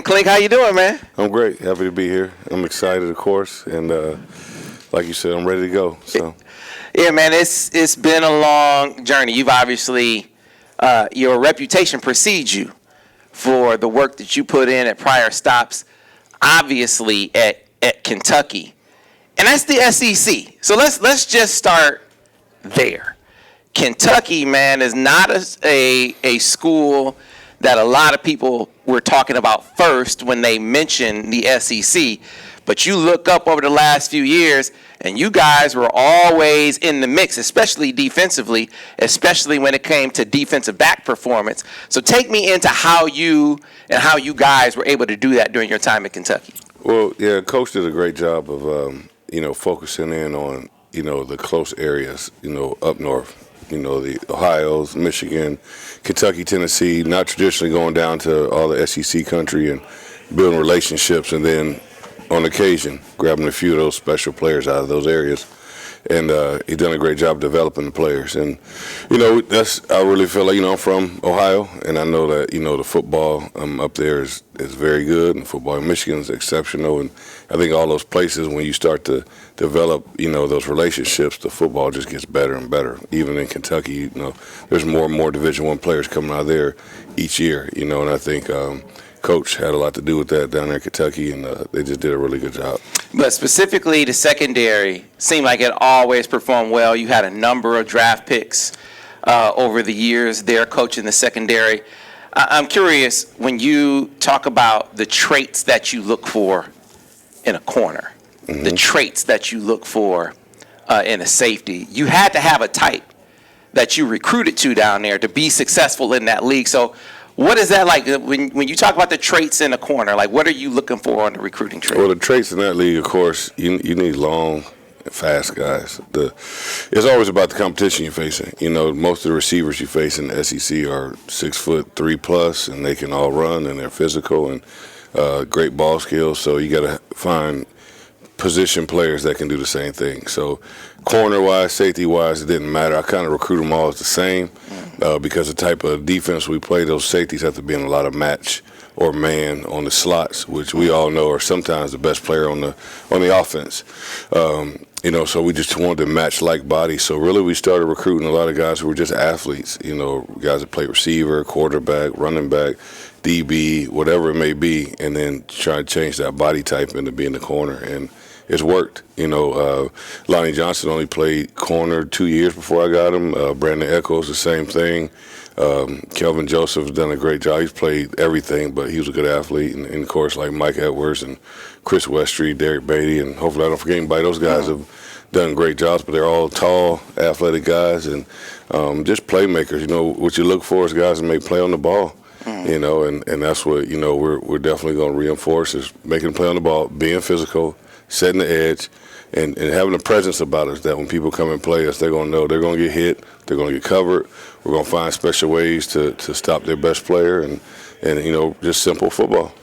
Clink, how you doing, man? I'm great. Happy to be here. I'm excited, of course, and like you said, I'm ready to go. So, yeah, man, it's been a long journey. You've obviously your reputation precedes you for the work that you put in at prior stops, obviously at Kentucky, and that's the SEC. So let's just start there. Kentucky, man, is not a school that a lot of people were talking about first when they mentioned the SEC. But you look up over the last few years, and you guys were always in the mix, especially defensively, especially when it came to defensive back performance. So take me into how you guys were able to do that during your time at Kentucky. well, yeah, Coach did a great job of, focusing in on, the close areas, up north. The Ohio's, Michigan, Kentucky, Tennessee, not traditionally going down to all the SEC country and building relationships, and then on occasion grabbing a few of those special players out of those areas. And he's done a great job developing the players. And, I really feel like, I'm from Ohio, and I know that, the football up there is very good, and football in Michigan is exceptional. And I think all those places, when you start to develop, those relationships, the football just gets better and better. Even in Kentucky, there's more and more Division I players coming out of there each year, and I think Coach had a lot to do with that down there in Kentucky, and they just did a really good job. But specifically, the secondary seemed like it always performed well. You had a number of draft picks over the years there coaching the secondary. I'm curious, when you talk about the traits that you look for in a corner, the traits that you look for in a safety, you had to have a type that you recruited to down there to be successful in that league. So what is that like when you talk about the traits in a corner? Like, what are you looking for on the recruiting trait? Well, the traits in that league, of course, you need long, fast guys. It's always about the competition you're facing. Most of the receivers you face in the SEC are 6'3+, and they can all run, and they're physical and great ball skills. So you got to find position players that can do the same thing. So corner-wise, safety-wise, it didn't matter. I kind of recruit them all as the same because the type of defense we play, those safeties have to be in a lot of match or man on the slots, which we all know are sometimes the best player on the offense. So we just wanted to match like bodies. So really we started recruiting a lot of guys who were just athletes, guys that play receiver, quarterback, running back, DB, whatever it may be, and then try to change that body type into being the corner. And it's worked. Lonnie Johnson only played corner 2 years before I got him. Brandon Echols, the same thing. Kelvin Joseph has done a great job. He's played everything, but he was a good athlete. And of course, like Mike Edwards and Chris Westry, Derek Beatty, and hopefully I don't forget anybody. Those guys have done great jobs, but they're all tall, athletic guys and just playmakers. What you look for is guys that make play on the ball. And that's what, we're definitely going to reinforce is making a play on the ball, being physical, setting the edge, and having a presence about us that when people come and play us, they're going to know they're going to get hit, they're going to get covered. We're going to find special ways to stop their best player and just simple football.